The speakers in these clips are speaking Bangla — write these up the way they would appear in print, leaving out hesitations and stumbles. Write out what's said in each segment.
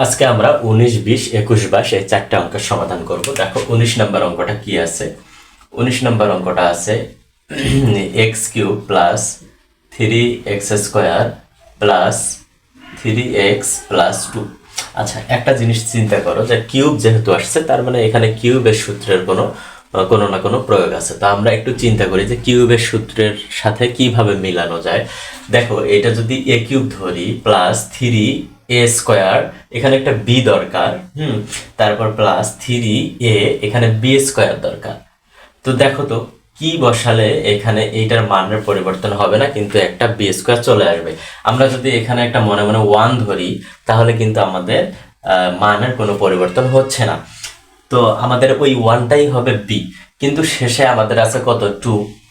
আজকে আমরা 19, 20, 21, 22 এই চারটে অঙ্কের সমাধান করব। দেখো 19 নম্বর অঙ্কটা কি আছে। 19 নম্বর অঙ্কটা আছে x cube plus 3x² plus 3x+2। আচ্ছা, একটা জিনিস চিন্তা করো যে কিউব যেহেতু আসছে তার মানে এখানে কিউবের সূত্রের কোনো না কোনো প্রয়োগ আছে। তো আমরা একটু চিন্তা করি যে কিউবের সূত্রের সাথে কিভাবে মিলানো যায়। দেখো, এটা যদি এ কিউব ধরি প্লাস 3a², এখানে একটা বি দরকার, তারপর প্লাস 3a, এখানে b² দরকার। তো দেখো তো কি বসালে এখানে এইটার মানের পরিবর্তন হবে না, কিন্তু একটা b² চলে আসবে। আমরা যদি এখানে একটা মনে মনে 1 ধরি তাহলে কিন্তু আমাদের মানের কোনো পরিবর্তন হচ্ছে না। তো আমাদের ওই 1টাই হবে বি, কিন্তু শেষে আমাদের আছে কত,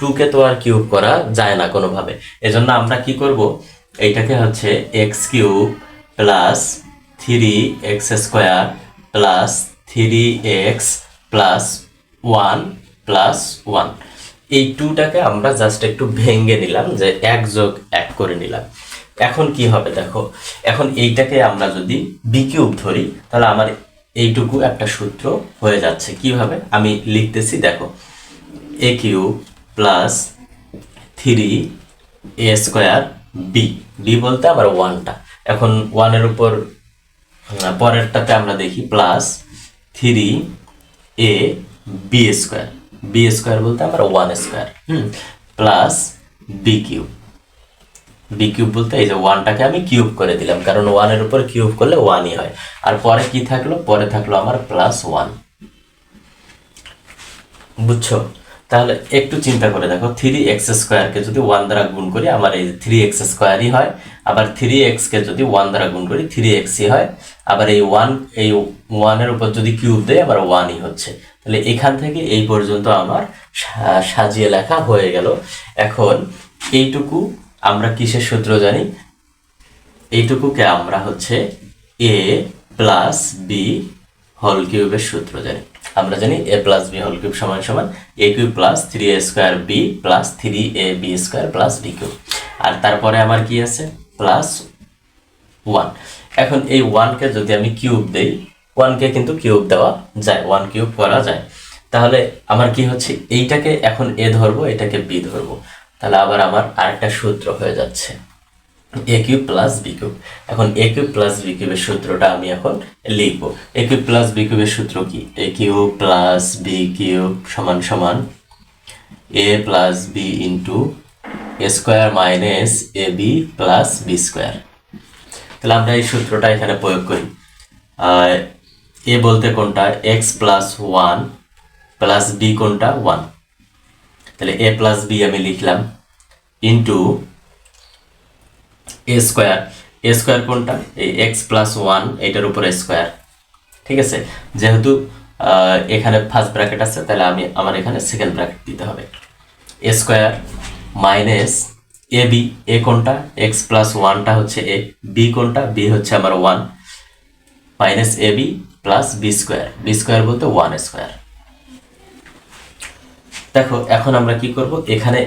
2কে তো আর কিউব করা যায় না কোনোভাবে। এজন্য আমরা কি করব, এইটাকে হচ্ছে x³ plus 3x² plus 3x+1 এই 2টাকে আমরা জাস্ট একটু ভেঙে নিলাম, যে 1+1 করে নিলাম। এখন কি হবে দেখো, এখন এইটাকে আমরা যদি b³ ধরি তাহলে আমার এইটুকু একটা সূত্র হয়ে যাচ্ছে। কিভাবে আমি লিখতেছি দেখো, a³ প্লাস 3a² বি বলতে আবার 1টা। এখন 1-এর উপর পরেরটাতে আমরা দেখি প্লাস 3a b² বলতে আবার 1² প্লাস b³ বলতে এই যে 1টাকে আমি কিউব করে দিলাম, কারণ 1-এর উপর কিউব করলে 1ই হয়। আর পরে কি থাকলো, পরে থাকলো আমার +1। বুঝছো? তাহলে একটু চিন্তা করে দেখো, 3x² কে যদি 1 দ্বারা গুণ করি আমার এই 3x² হয়, আবার 3x কে যদি 1 দ্বারা গুণ করি 3xই হয়, আবার এই 1-এর উপর যদি কিউব দেয় আবার 1ই হচ্ছে। তাহলে এখান থেকে এই পর্যন্ত আমার সাজিয়ে লেখা হয়ে গেল। এখন এইটুকু আমরা কিসের সূত্র জানি, এইটুকুকে আমরা হচ্ছে a প্লাস বি হোল কিউবের সূত্র জানি। আমরা জানি a plus B whole cube সমান সমান a³ plus 3a² b plus 3ab² plus b³। আর তারপরে আমার কি আছে, +1। এখন এই 1কে যদি আমি কিউব দেই, 1কে কিন্তু কিউব দেওয়া যায়, 1 কিউব করা যায়। তাহলে আমার কি হচ্ছে, এইটাকে এখন a ধরবো, এটাকে b ধরবো, তাহলে আবার আমার আরেকটা সূত্র হয়ে যাচ্ছে a³ প্লাস b³। এখন a³ প্লাস b³ এর সূত্রটা আমি এখন লিখবো। a³ প্লাস b³ এর সূত্র কি, a³ প্লাস b³ সমান সমান a plus b into a² minus ab plus b²। তাহলে আমরা এই সূত্রটা এখানে প্রয়োগ করি। a বলতে কোনটা, x প্লাস 1 প্লাস b কোনটা, 1। তাহলে a প্লাস b আমি লিখলাম ইন্টু a² কোনটা, এই x প্লাস 1 এটার উপর স্কোয়ার। ঠিক আছে, যেহেতু এখানে ফার্স্ট ব্র্যাকেট আছে তাহলে আমার এখানে সেকেন্ড ব্র্যাকেট দিতে হবে। a² মাইনাস ab, a কোনটা, x প্লাস 1টা হচ্ছে a, b কোনটা, b হচ্ছে আমার 1, মাইনাস ab প্লাস b² বলতে 1²। দেখো এখন আমরা কি করব, এখানে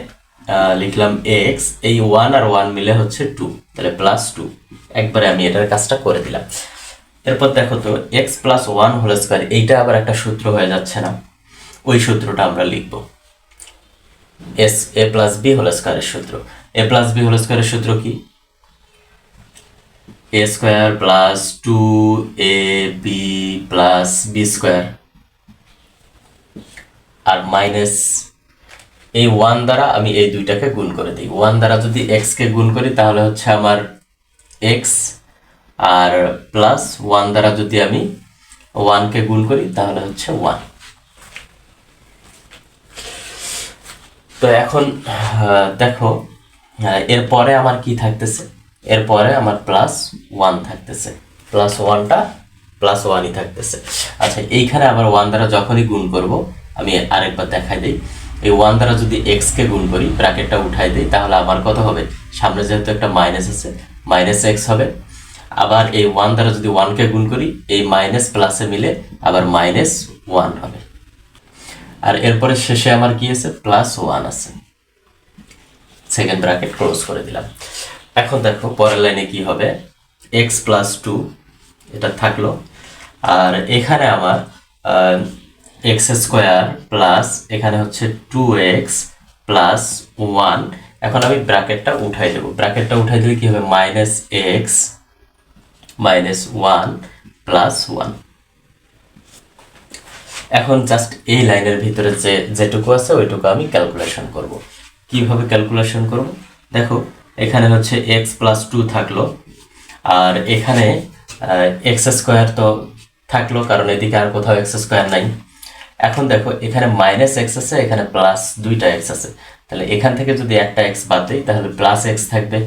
লিখলাম x, এই 1 আর 1 মিলে হচ্ছে 2, তাহলে +2। একবারে আমি এটার কাজটা করে দিলাম। এরপর দেখো তো x প্লাস 1 হোল স্কয়ার, এইটা আবার একটা সূত্র হয়ে যাচ্ছে না, ওই সূত্রটা আমরা লিখব। a প্লাস বি হোল স্কয়ারের সূত্র, a প্লাস বি হোল স্কয়ারের সূত্র কি, a² plus 2ab plus b² আর মাইনাস এই 1 দ্বারা আমি এই দুইটাকে গুণ করে দিই। 1 দ্বারা যদি x কে গুণ করি তাহলে হচ্ছে আমার x, আর প্লাস 1 দ্বারা যদি আমি 1 কে গুণ করি তাহলে হচ্ছে 1। তো এখন দেখো, এরপরে আমার কি থাকতেছে, এরপরে আমার +1 থাকতেছে, +1টা +1ই থাকতেছে। আচ্ছা, এইখানে আবার 1 দ্বারা যখনই গুণ করব, আমি আরেকবার দেখাই দিই, এই 1 দ্বারা যদি x কে গুণ করি, ব্র্যাকেটটা উঠাই দিই, তাহলে আমার কত হবে, সামনে যেহেতু একটা মাইনাস আছে -x হবে। আবার এই 1 দ্বারা যদি 1 কে গুণ করি, এই মাইনাস প্লাসে মিলে আবার -1 হবে। আর এরপরে শেষে আমার কি আছে, +1 আছে, সেকেন্ড ব্র্যাকেট ক্লোজ করে দিলাম। এখন দেখো পরের লাইনে কি হবে, x প্লাস 2 এটা থাকলো। আর এখানে আমার এক্স স্কোয়ার প্লাস এখানে হচ্ছে 2x প্লাস 1। এখন আমি ব্র্যাকেটটা উঠাই দেবো। ব্র্যাকেটটা উঠাই দিলে কি হবে, মাইনাস এক্স মাইনাস 1 প্লাস 1। এখন জাস্ট এই লাইনের ভিতরে যেটুকু আছে ওইটুকু আমি ক্যালকুলেশন করব। কিভাবে ক্যালকুলেশন করব, দেখো এখানে হচ্ছে এক্স প্লাস 2 থাকলো, আর এখানে এক্স স্কোয়ার তো থাকলো, কারণ এদিকে আর কোথাও এক্স স্কোয়ার নাই। এখন দেখো এখানে মাইনাস এক্স আছে, এখানে প্লাস 2টা এক্স আছে, তাহলে এখান থেকে যদি একটা এক্স বাদ দিই তাহলে প্লাস এক্স থাকবে।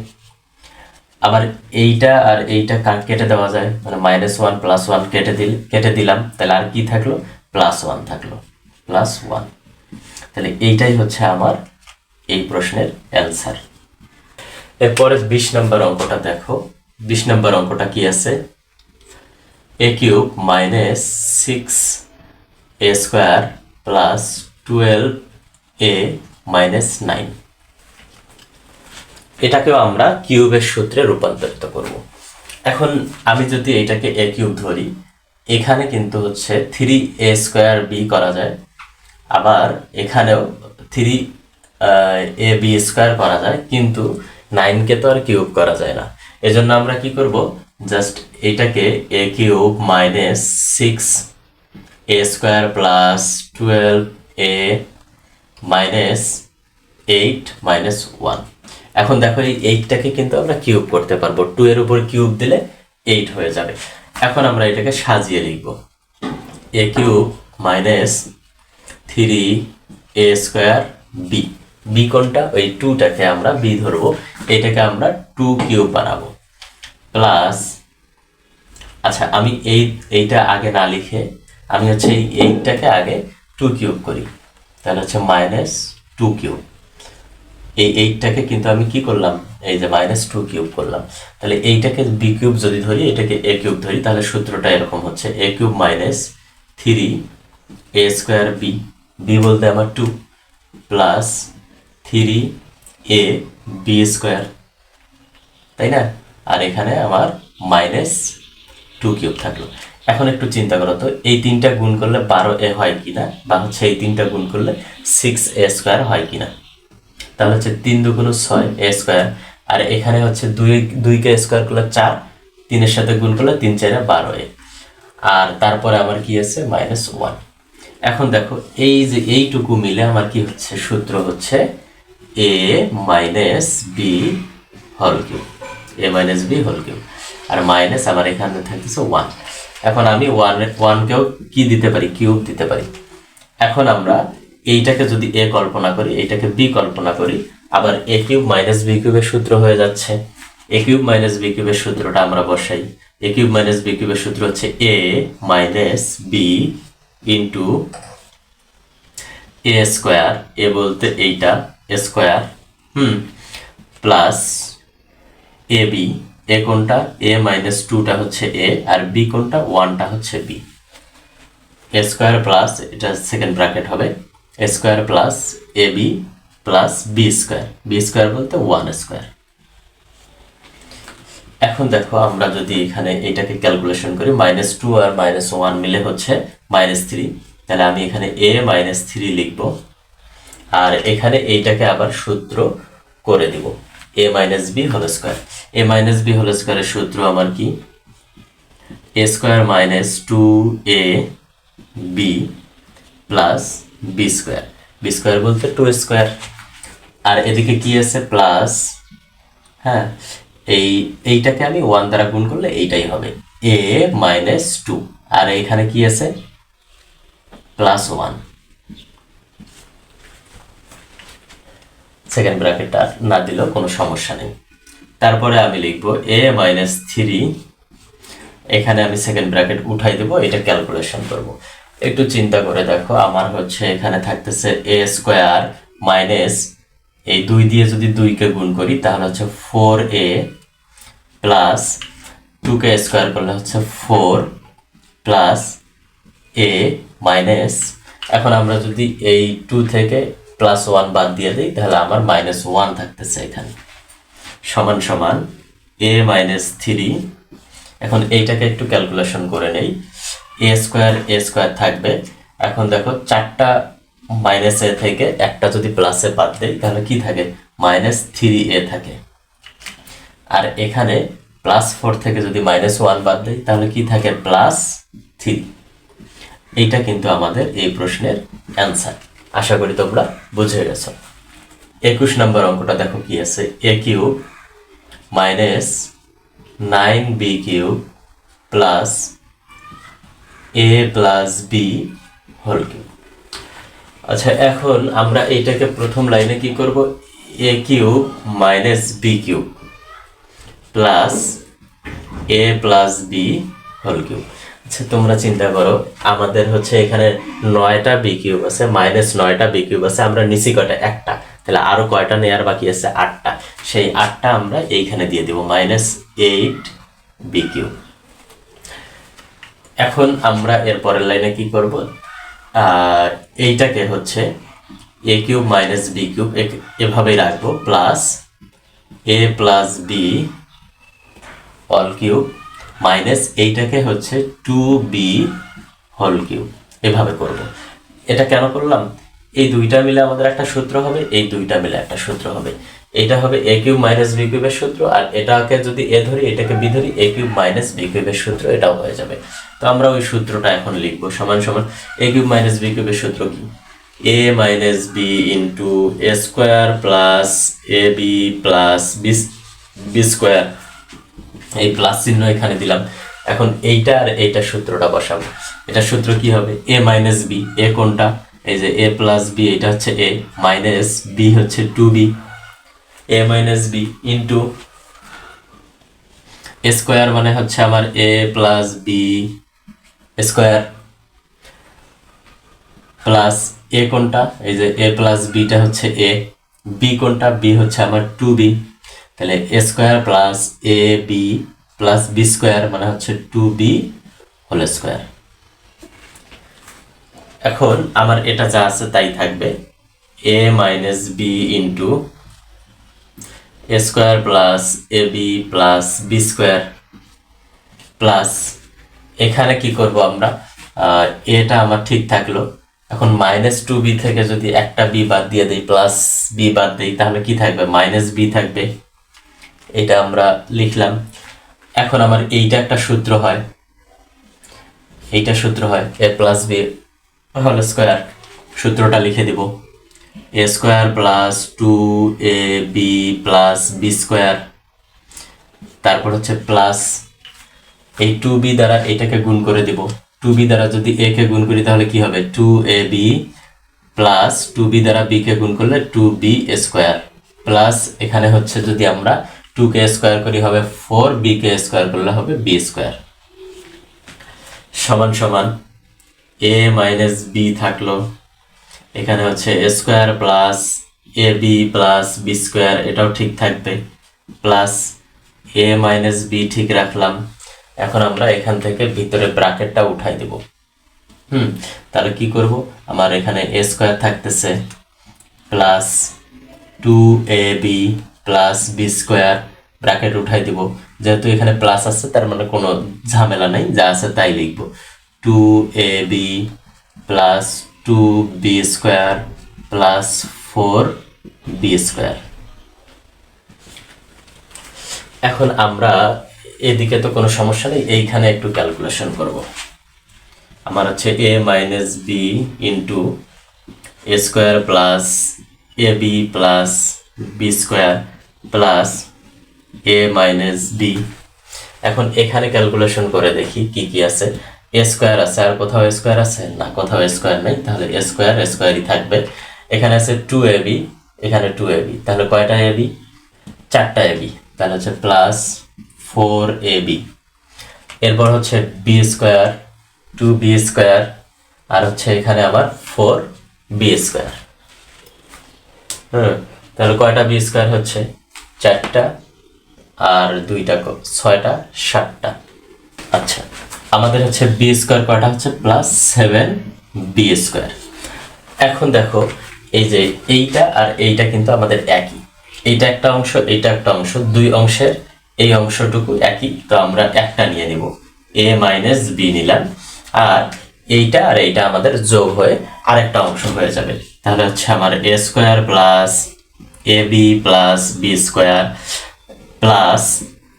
আবার এইটা আর এইটা কেটে দেওয়া যায়, মানে -1 + 1 কেটে দিলাম, তাহলে আর কি থাকলো, +1 থাকলো, +1। তাহলে এইটাই হচ্ছে আমার এই প্রশ্নের অ্যান্সার। এরপরে 20 নম্বর অঙ্কটা দেখো। 20 নম্বর অঙ্কটা কি আছে, a³ - 6a² + 12a - 9। এটাকেও আমরা কিউবের সূত্রে রূপান্তরিত করব। এখন আমি যদি এটাকে a³ ধরি, এখানে কিন্তু হচ্ছে 3a² b করা যায়, আবার এখানেও 3ab² করা যায়, কিন্তু 9কে তো আর কিউব করা যায় না। এজন্য আমরা কি করব, জাস্ট এটাকে a³ - 6a² + 12a - 8 - 1। এখন দেখো এই 8টাকে কিন্তু আমরা কিউব করতে পারবো, 2 এর উপর কিউব দিলে 8 হয়ে যাবে। এখন আমরা এটাকে সাজিয়ে লিখব, a³ - 3a² b। b কোনটা, ওই 2টাকে আমরা b ধরবো, এটাকে আমরা 2 কিউব বানাবো, প্লাস, আচ্ছা আমি এইটা আগে না লিখে আমি হচ্ছে এই 8টাকে আগে 2 কিউব করি, তাহলে হচ্ছে -2 কিউব। এই 8টাকে কিন্তু আমি কি করলাম, এই যে -2 কিউব করলাম, তাহলে এইটাকে b কিউব যদি ধরি, এটাকে a কিউব ধরি, তাহলে সূত্রটা এরকম হচ্ছে, a³ - 3a² b, b বলতে আমার 2, প্লাস 3ab², তাই না, আর এখানে আমার -2 কিউব থাকলো। এখন একটু চিন্তা করো তো, এই 3টা গুণ করলে 12a হয় কিনা, বা হচ্ছে এই 3টা গুণ করলে 6a² হয় কিনা। তাহলে হচ্ছে 3 × 2 = 6 a², আর এখানে হচ্ছে 2কে স্কোয়ার করলে 4, 3-এর সাথে গুণ করলে 3 × 4 = 12a, আর তারপরে আমার কি আছে, -1। এখন দেখো এই যে এইটুকু মিলে আমার কি হচ্ছে, সূত্র হচ্ছে a - b², আর মাইনাস আমার এখানে থাকতেছে 1। এখন আমি 1কেও কি দিতে পারি, কিউব দিতে পারি। এখন আমরা এইটাকে যদি a কল্পনা করি, এইটাকে b কল্পনা করি, আবার a³ - b³ এর সূত্র হয়ে যাচ্ছে। a³ - b³ এর সূত্রটা আমরা বসাই, a³ - b³ এর সূত্র হচ্ছে a - b * a² বলতে এইটা স্কোয়ার, প্লাস ab, a কোনটা, a - 2টা হচ্ছে a, আর b কোনটা, 1টা হচ্ছে b। a² প্লাস, এটা সেকেন্ড ব্র্যাকেট হবে, a² plus ab plus b² বলতে 1²। এখন দেখো আমরা যদি এখানে এটাকে ক্যালকুলেশন করি, -2 আর -1 মিলে হচ্ছে -3, তাহলে আমি এখানে a - 3 লিখব, আর এখানে এইটাকে আবার সূত্র করে দিব, a - b²। a - b² এর সূত্র আমার কি, a² - 2ab প্লাস b² বলতে 2², আর এদিকে কি আছে, প্লাস, হ্যাঁ, এইটাকে আমি 1 দ্বারা গুণ করলে এইটাই হবে a - 2, আর এইখানে কি আছে, +1। সেকেন্ড ব্র্যাকেটটা না দিলেও কোনো সমস্যা নেই। তারপরে আমি লিখবো a - 3, এখানে আমি সেকেন্ড ব্র্যাকেট উঠাই দেবো, এটা ক্যালকুলেশন করব। একটু চিন্তা করে দেখো, আমার হচ্ছে এখানে থাকতেছে a² মাইনাস, এই 2 দিয়ে যদি 2কে গুণ করি তাহলে হচ্ছে 4a, প্লাস 2কে স্কোয়ার করলে হচ্ছে 4, প্লাস a মাইনাস, এখন আমরা যদি এই 2 থেকে +1 বাদ দিয়ে দিই তাহলে আমার -1 থাকতেছে এখানে, সমান সমান a - 3 এখন এইটাকে একটু ক্যালকুলেশন করে নেই। এ স্কোয়ার থাকবে। এখন দেখো 4টা মাইনাস এ থেকে একটা যদি প্লাসে বাদ দেই তাহলে কি থাকে, -3a থাকে। আর এখানে +4 থেকে যদি -1 বাদ দেই তাহলে কি থাকে, +3। এইটা কিন্তু আমাদের এই প্রশ্নের অ্যান্সার। আশা করি তোমরা বুঝে গেছো। 21 নম্বর অঙ্কটা দেখো কি আছে, a³ - 9b³ + a + b whole cube. আচ্ছা, এখন আমরা এইটাকে প্রথম লাইনে কি করব, a³ - b³ + a + b whole cube. আচ্ছা, তোমরা চিন্তা করো, আমাদের হচ্ছে এখানে 9টা b³ আছে, -9টা b³ আছে, আমরা নিচে কয়টা, একটা, তাহলে আরো কয়টা নেয়ার বাকি আছে, 8টা। সেই 8টা আমরা এইখানে দিয়ে দেব, -8b³। এখন আমরা এর পরের লাইনে কি করব, আর এইটাকে হচ্ছে a³ - b³ এভাবেই রাখবো, +a + b whole cube minus এইটাকে হচ্ছে 2b হোল কিউব, এভাবে করব। এটা কেন করলাম, এই দুইটা মিলে আমাদের একটা সূত্র হবে, এই দুইটা মিলে একটা সূত্র হবে। এটা হবে a³ - b³ এর সূত্র, আর এটাকে যদি a ধরি এটাকে b ধরি, a³ - b³ এর সূত্র, এটাও হয়ে যাবে। তো আমরা ওই সূত্রটা এখন লিখব, সমান সমান a³ - b³ এর সূত্র কি, a - b into a square plus ab plus b square, এই প্লাস চিহ্ন এখানে দিলাম। এখন এইটা আর এইটা সূত্রটা বসাবো। এটা সূত্র কি হবে, a - b, a কোনটা, এই যে a + b, এটা হচ্ছে a, মাইনাস b হচ্ছে 2b, a - b into a square মানে হচ্ছে আমার a + b square, plus a কোনটা, এই যে a + bটা হচ্ছে a, b কোনটা, b হচ্ছে আমার 2b, তাহলে a square plus ab plus b square মানে হচ্ছে 2b হোল স্কোয়ার। এখন আমার এটা যা আছে তাই থাকবে, a - b into a square plus ab plus b square, plus এখানে কি করব আমরা, এটা আমার ঠিক থাকলো। এখন -2b থেকে যদি একটা b বাদ দিয়ে দেই, প্লাস b বাদ দেই, তাহলে কি থাকবে, -b থাকবে। এটা আমরা লিখলাম। এখন আমার এইটা একটা সূত্র হয়, এইটা সূত্র হয় a + b হোল স্কোয়ার, সূত্রটা লিখে দিব, a square plus 2ab plus b square, তারপর হচ্ছে প্লাস এই 2b দ্বারা এটাকে গুণ করে দেব, 2b দ্বারা যদি a কে গুণ করি তাহলে কি হবে, 2ab প্লাস 2b দ্বারা b কে গুণ করলে 2b স্কোয়ার, প্লাস এখানে হচ্ছে যদি আমরা 2 কে স্কোয়ার করি হবে 4, b কে স্কোয়ার করলে হবে b স্কোয়ার, সমান সমান a - b থাকলো, এখানে হচ্ছে a square plus ab plus b square, এটাও ঠিক থাকবে, প্লাস a - b ঠিক রাখলাম। এখন আমরা এখান থেকে ভিতরে ব্র্যাকেটটা উঠাই দেব। তাহলে কি করব, আমার এখানে a স্কোয়ার থাকতেছে plus 2ab plus b square, bracket উঠাই দিব। যেহেতু এখানে প্লাস আছে তার মানে কোনো ঝামেলা নেই, যা আছে তাই লিখব, 2ab plus 2b square plus 4b square. এখন আমরা এদিকে তো কোনো সমস্যা নেই, এইখানে একটু ক্যালকুলেশন করব। আমার হচ্ছে a - b into a square plus ab plus b square plus a - b। এখন এখানে ক্যালকুলেশন করে দেখি কি কি আছে, a স্কোয়ার আছে, আর কোথাও স্কোয়ার আছে না, কোথাও স্কোয়ার নেই, তাহলে a স্কোয়ারই থাকবে। এখানে আছে 2ab, এখানে 2ab, তাহলে কয়টা ab, 4টা ab, তাহলে হচ্ছে প্লাস 4ab। এরপর হচ্ছে b স্কোয়ার, 2b স্কোয়ার, আর হচ্ছে এখানে আবার 4b স্কোয়ার। তাহলে কয়টা b স্কোয়ার হচ্ছে, 4টা, আর 2টা 6টা, 7টা। আচ্ছা, আমাদের হচ্ছে b স্কোয়ার কয়টা হচ্ছে, +7b স্কোয়ার। এখন দেখো এই যে এইটা আর এইটা কিন্তু আমাদের একই, এইটা একটা অংশ, এইটা একটা অংশ, দুই অংশের এই অংশটুকু একই, তো আমরা একটা নিয়ে নিব, a মাইনাস বি নিলাম, আর এইটা আর এইটা আমাদের যোগ হয়ে আরেকটা অংশ হয়ে যাবে। তাহলে হচ্ছে আমার a square plus A B plus B square plus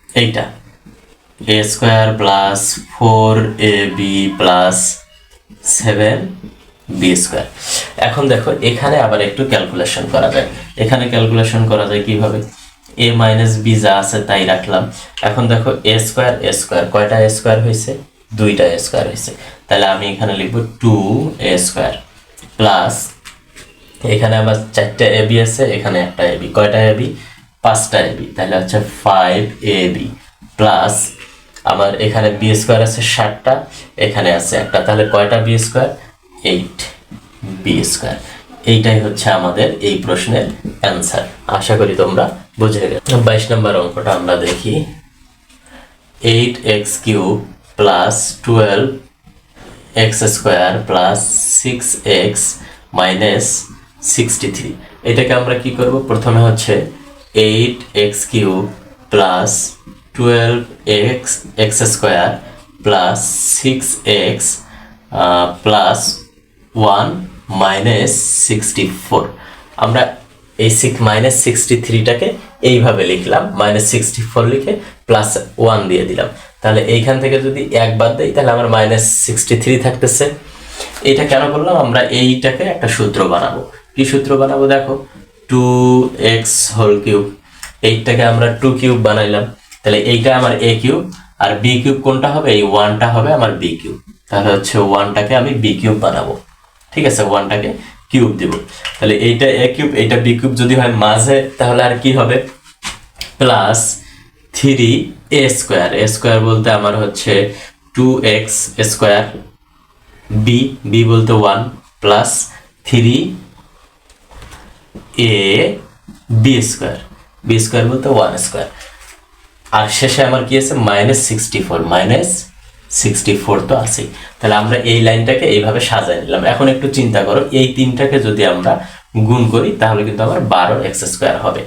এইটা a square plus 4ab plus 7b square. এখন দেখো এখানে আবার একটু ক্যালকুলেশন করা যায়। এখানে ক্যালকুলেশন করা যায় কিভাবে, a মাইনাস বি যা আছে তাই রাখলাম। এখন দেখো a স্কোয়ার কয়টা a স্কোয়ার হয়েছে, দুইটা a স্কোয়ার হয়েছে, তাহলে আমি এখানে লিখবো 2a স্কোয়ার প্লাস এখানে আবার 4টা ab আছে, এখানে একটা ab, কয়টা ab, 5টা ab, তাহলে হচ্ছে 5ab প্লাস আমার এখানে বি স্কোয়ার আছে 7টা, এখানে আছে একটা, তাহলে কয়টা বি স্কোয়ার, 8b স্কোয়ার। এইটাই হচ্ছে আমাদের এই প্রশ্নের অ্যান্সার। আশা করি তোমরা বুঝে গেছো। 22 নম্বর অঙ্কটা আমরা দেখি, 8x cube plus 12x square plus 6x minus 63। এটাকে আমরা কি করব, প্রথমে হচ্ছে 8x cube plus 12x square plus 6x plus 1 minus 64। আমরা এই মাইনাস 63টাকে এইভাবে লিখলাম, মাইনাস 64 লিখে প্লাস 1 দিয়ে দিলাম। তাহলে এইখান থেকে যদি 1 বাদ দেই তাহলে আমার মাইনাস 63 থাকতেছে। এটা কেন করলাম, আমরা এইটাকে একটা সূত্র বানাবো। কি সূত্র বানাবো দেখো, 2x হোল কিউব, এইটাকে আমরা 2 কিউব বানাইলাম, তাহলে এইটা আমার a কিউব, আর b কিউব কোনটা হবে, এই 1টা হবে আমার b কিউব, তাহলে হচ্ছে 1টাকে আমি b কিউব বানাবো। ঠিক আছে, 1টাকে কিউব দিব, তাহলে এইটা a কিউব এইটা b কিউব যদি হয় মাঝে, তাহলে আর কি হবে, plus 3a square, a square বলতে আমার হচ্ছে 2x স্কোয়ার, b বলতে 1 প্লাস 3a b স্কোয়ার বলতে 1 স্কোয়ার, আর শেষে আমার কি আছে মাইনাস 64 তো আছে। তাহলে আমরা এই লাইনটাকে এইভাবে সাজাই নিলাম। এখন একটু চিন্তা করো, এই তিনটাকে যদি আমরা গুণ করি তাহলে কিন্তু আমার 12x স্কোয়ার হবে।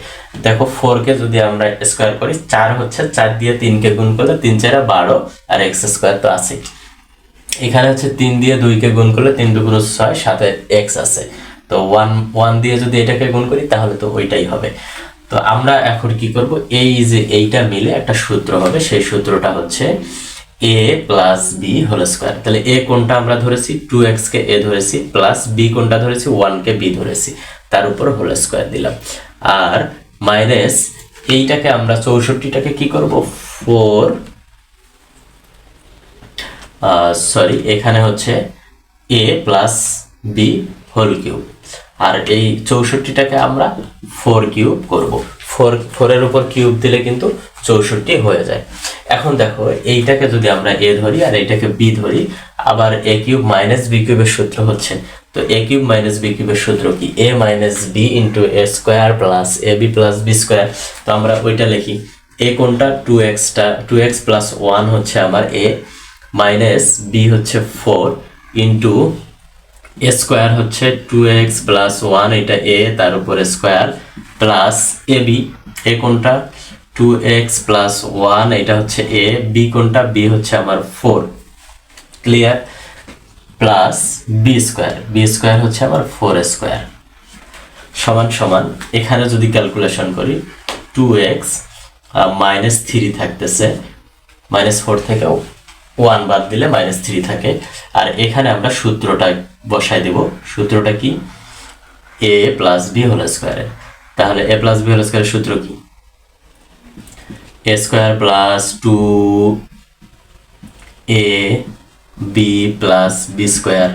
দেখো 4কে যদি আমরা স্কোয়ার করি, 4 হচ্ছে, 4 দিয়ে 3কে গুণ করলে 3 4 12, আর x স্কোয়ার তো আছে। এখানে হচ্ছে 3 দিয়ে 2কে গুণ করলে 3 2 6, সাথে x আছে, তো 1 দিয়ে যদি এটাকে গুণ করি তাহলে তো ওইটাই হবে। তো আমরা এখন কি করব, এই যে এইটা মিলে একটা সূত্র হবে, সেই সূত্রটা হচ্ছে a plus B whole square. তাহলে a কোনটা আমরা ধরেছি, 2x কে a ধরেছি, প্লাস b কোনটা ধরেছি, 1 কে b ধরেছি, তার উপর হোল স্কোয়ার দিলাম, আর মাইনাস এইটাকে আমরা 64টাকে কি করব, 4 এখানে হচ্ছে a plus B whole cube, আর এই 64টাকে আমরা 4 কিউব করব। 4 এর উপর কিউব দিলে কিন্তু 64 হয়ে যায়। এখন দেখো এইটাকে যদি আমরা a ধরি আর এইটাকে b ধরি, আবার a কিউব মাইনাস b কিউবের সূত্র হচ্ছে, তো a কিউব মাইনাস b কিউবের সূত্র কি, a minus b into a square plus ab plus b square. তো আমরা ওইটা লিখি, a কোনটা, 2x প্লাস 1 হচ্ছে আমার a, মাইনাস b হচ্ছে 4 ইন্টু a স্কোয়ার হচ্ছে 2x প্লাস 1, এটা a, তার উপরে স্কোয়ার প্লাস ab, a কোনটা 2x প্লাস 1, এটা হচ্ছে a, b কোনটা, b হচ্ছে আমার 4, ক্লিয়ার, প্লাস b স্কোয়ার হচ্ছে আমার 4 স্কোয়ার সমান সমান, এখানে যদি ক্যালকুলেশন করি 2x মাইনাস 3 থাকতেছে, মাইনাস 4 থেকে 1 বাদ দিলে মাইনাস 3 থাকে, আর এখানে আমরা সূত্রটা বসাই দেব। সূত্রটা কি, a প্লাস বি হোল স্কোয়ারের। তাহলে a প্লাস বি হোল স্কোয়ারের সূত্র কি, a square plus 2a B plus B square,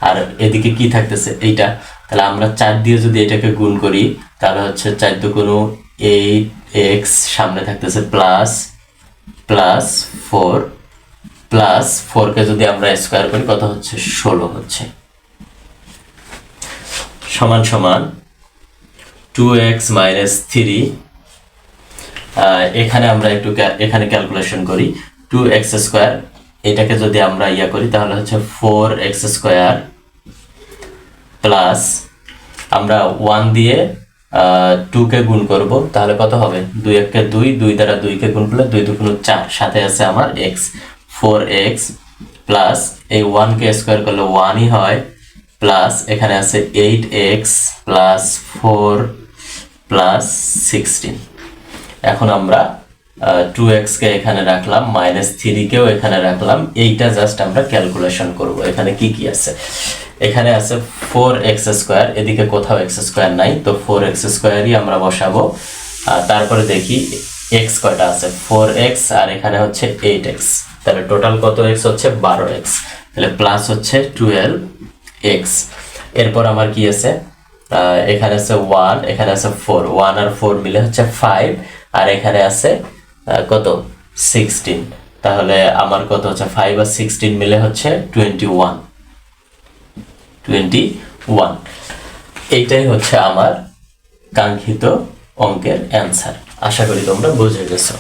আর এদিকে কি থাকতেছে এইটা, তাহলে আমরা 4 দিয়ে যদি এটাকে গুণ করি তাহলে হচ্ছে 4 দুগুণ 8x, সামনে থাকতেছে প্লাস 4 প্লাস 4কে যদি আমরা স্কোয়ার করি কত হচ্ছে, 16 হচ্ছে, সমান সমান 2x মাইনাস 3, এখানে আমরা একটু এখানে ক্যালকুলেশন করি, 2x স্কোয়ার এটাকে যদি আমরা ইয়া করি তাহলে হচ্ছে 4x স্কোয়ার প্লাস আমরা 1 দিয়ে 2 কে গুণ করব, তাহলে কত হবে? 2 1 2, 2 দ্বারা 2 কে গুণ করলে 2 2 4, সাথে আছে আমার x, 4x প্লাস এই 1 কে স্কয়ার করলে 1ই হয়, প্লাস এখানে আছে 8x প্লাস 4 প্লাস 16। এখন আমরা 2x কে এখানে রাখলাম, মাইনাস 3 কেও এখানে রাখলাম, এইটা জাস্ট আমরা ক্যালকুলেশন করব। এখানে কি কি আছে? এখানে আছে 4x স্কয়ার, এদিকে কোথাও x স্কয়ার নাই, তো 4x স্কয়ারই আমরা বসাবো। তারপরে দেখি x কয়টা আছে, 4x আর এখানে হচ্ছে 8x, তাহলে টোটাল কত x হচ্ছে? 12x, তাহলে প্লাস হচ্ছে 12x। এরপর আমার কি আছে? এখানে আছে 1, এখানে আছে 4, 1 আর 4 মিলে হচ্ছে 5, আর এখানে আছে কত? 16, তাহলে আমার কত হচ্ছে? 5 আর 16 মিলে হচ্ছে 21। এইটাই হচ্ছে আমার কাঙ্ক্ষিত অঙ্কের অ্যান্সার। আশা করি তোমরা বুঝে গেছো।